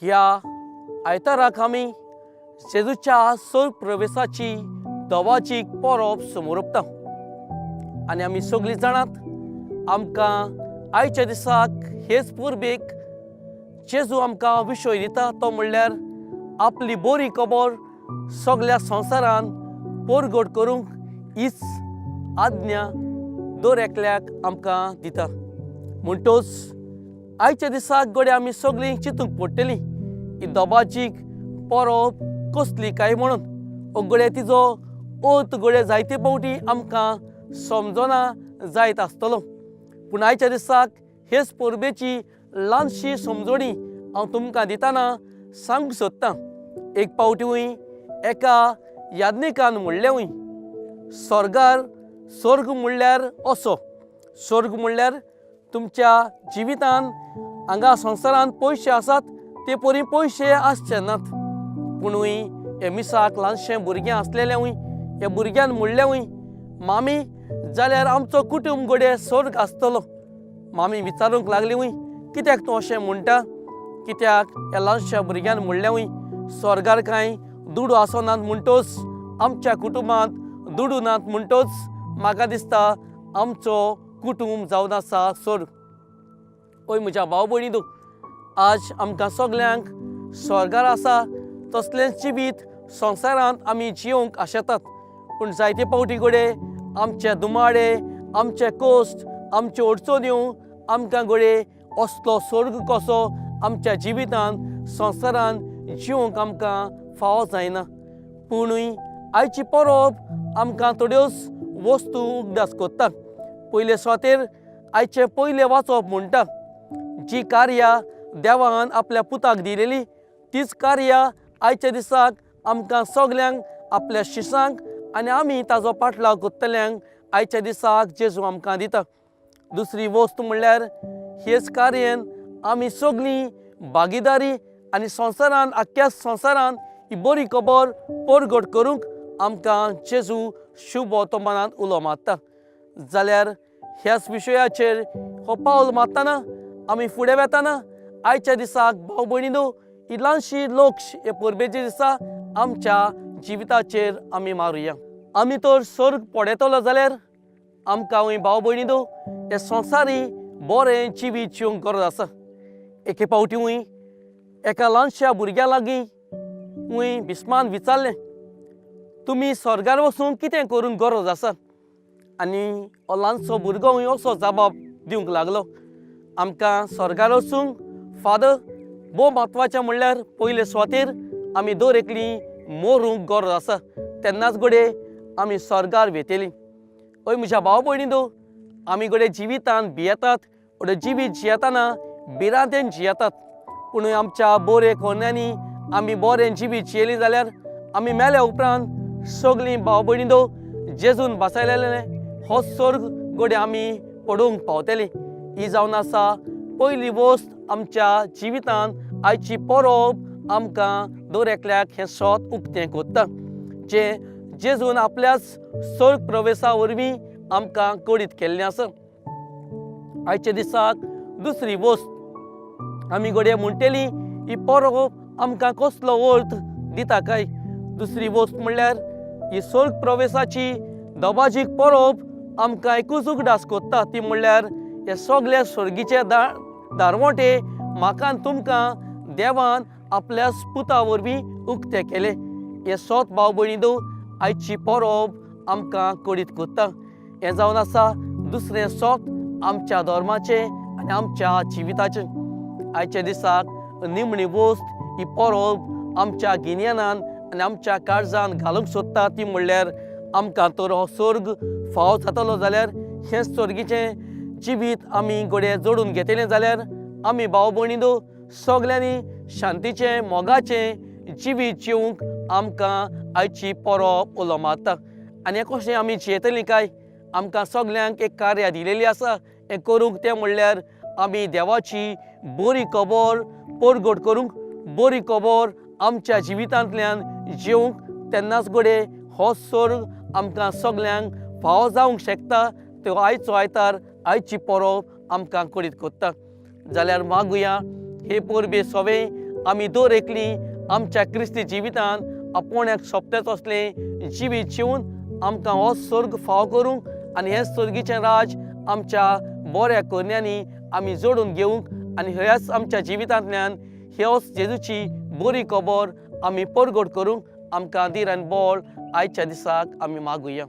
ह्या आयताराक आमी जेजूच्या स्वर्ग प्रवेशाची दवाची परब समोर ओंपता आनी आमी सगळीं जाणात आमकां आयच्या दिसाक हेच पुर्बेक जेजू आमकां विशय दिता तो म्हणल्यार आपली बरी खबर सगळ्या संवसारान परगट करूंक हीच आज्ञा दर एकल्याक आमकां दिता। म्हणटोच आयच्या दिसाक गडे आमी सगळीं चिंतूंक पडटलीं ही दोबाची परब कसली काय म्हणून गडे तिजो अर्थ गडे जायते फावटी आमकां समजना जायत आसतलो। पूण आयच्या दिसाक हेच परबेची ल्हानशी समजणी हांव तुमकां दितना सांगूंक सोदतां। एक फावटी एका याज्ञिकान म्हणलें स्वर्ग म्हणल्यार असो, स्वर्ग म्हणल्यार तुमच्या जिवितान हांगा संवसारान पयशे आसात ते परी पयशे आसचे नात। पूण हे मिसाक ल्हानशें भुरगें आसलेलें ह्या भुरग्यान म्हणलें मामी जाल्यार आमचो कुटुंब गडे स्वर्ग आसतलो। मामी विचारूंक लागली कित्याक तूं अशें म्हणटा? कित्याक ह्या ल्हानशा भुरग्यान म्हणलें स्वर्गार कांय दुडू आसनात म्हणटोच आमच्या कुटुंबांत दुडू नात म्हणटोच म्हाका दिसता आमचो कुटुंब जावन आसा स्वर्ग। ओय म्हज्या भाव भयणीनो, आज आमकां सगल्यांक स्वर्गार आसा तसलेंच जिवीत संवसारांत आमी जियोंक आशेतात। पूण जायते फावटी गडे आमचे दुमाडे, आमचे कश्ट, आमच्यो अडचण्यो आमकां गडे असलो स्वर्ग कसो आमच्या जिवितान संवसारान जियोंक आमकां फावो जायना। पूण आयची परब आमकां थोड्योच वस्तू उगडास कोत्ता। पयले सुवातेर आयचें पयलें वाचप म्हणटा जी कार्यां देवान आपल्या पुताक दिलेली तीच कार्यां आयच्या दिसाक आमकां सगल्यांक आपल्या शिशांक आनी आमी ताजो पाटलाव कोत्तल्यांक आयच्या दिसाक जेजू आमकां दिता। दुसरी वस्त म्हणल्यार हेच कार्यान आमी सगळीं भागीदारी आनी संवसारान आख्ख्या संवसारान ही बरी खबर परगट करूंक आमकां जेजू शुभ वर्तमानांत उलो मारता। जाल्यार ह्याच विशयाचेर हो पावल मारतना आमी फुडें वेताना आयच्या दिसाक भाव भयणीनो ही ल्हानशी लोक्ष हे परबेचे दिसा आमच्या जिविताचेर आमी मारुया। आमी तर स्वर्ग पडेतलो जाल्यार आमकां भाव भयणीनो हे संवसारी बरें जिवीत जिवंक गरज आसा। एके फावटी एका ल्हानशा भुरग्या लागीं भिस्मान विचारलें तुमी स्वर्गार वचूंक कितें करूंक गरज आसा? आनी हो ल्हानसो भुरगो असो जबाब दिवंक लागलो आमकां स्वर्गार वचूंक फादर भोव म्हत्वाचें म्हणल्यार पयले सुवातेर आमी दर एकलीं मरूंक गरज आसा तेन्नाच गडे आमी स्वर्गार वेतेलीं। हय म्हज्या भाव भयणीनो, आमी गडे जिवितान भियेतात गडे जिवीत जियेतना भिरांतेन जियेतात। पूण आमच्या बरे खोर्यांनी आमी बरें जिवीत जियेलीं जाल्यार आमी मेल्या उपरांत सगळीं भाव भयणीनो जेजून बसयलेलें हो स्वर्ग गडे आमी पडोवंक पावतलीं। ही जावन आसा पयली वस्त आमच्या जिवितान आयची परब आमकां दर एकल्याक हें सोत उक्तें कोत्ता जें जेजून आपल्याच स्वर्ग प्रवेशा वरवीं आमकां कळीत केल्लें आसा। आयच्या दिसाक दुसरी वस्त आमी गडे म्हणटली ही परब आमकां कसलो अर्थ दिता काय? दुसरी वस्त म्हणल्यार ही स्वर्ग प्रवेशाची दबाजीक परब आमकां एकूच उगडास कोत्ता ती म्हणल्यार हे सगळे स्वर्गीचे दारवटे म्हाका तुमकां देवान आपल्या पुता वरवीं उक्ते केले। हे सोत भाव भयणीनो आयची परब आमकां कळीत कोत्ता। हें जावन आसा दुसरें सोत आमच्या धर्माचें आनी आमच्या जिविताचें। आयच्या दिसाक निमणी वस्त ही परब आमच्या गिन्यानान आनी आमच्या काळजान घालूंक सोदता ती म्हणल्यार आमकां तर हो स्वर्ग फावो जातलो जाल्यार हें स्वर्गीचें जिवीत आमी गडे जोडून घेतलें जाल्यार आमी भाव भयणीनो सगल्यांनी शांतीचें मोगाचें जिवीत जिवंक आमकां आयची परब उलो मारता। आनी हें कशें आमी जियेतलीं काय? आमकां सगल्यांक एक कार्य दिलेली आसा हें करूंक तें म्हणल्यार आमी देवाची बरी खबर परगट करूंक बरी खबर आमच्या जिवितांतल्यान जिवंक तेन्नाच गडे हो स्वर्ग आमकां सगल्यांक फावो जावंक शकता। तो आयचो आयतार आयची परब आमकां कळीत कोत्ता। जाल्यार मागुया हे परबे सोवे आमी दर एकली आमच्या क्रिस्ती जिवितांत आपोण्याक सोबतेच असलें जिवीत जिवन आमकां हो स्वर्ग फाव करूंक आनी हें स्वर्गीचें राज आमच्या बऱ्या करण्यांनी आमी जोडून घेवंक आनी ह्याच आमच्या जिवितांतल्यान ह्योच जेजूची बरी खबर आमी परगट करूंक आमकां धीर आनी बळ आयच्या दिसाक आमी मागुया.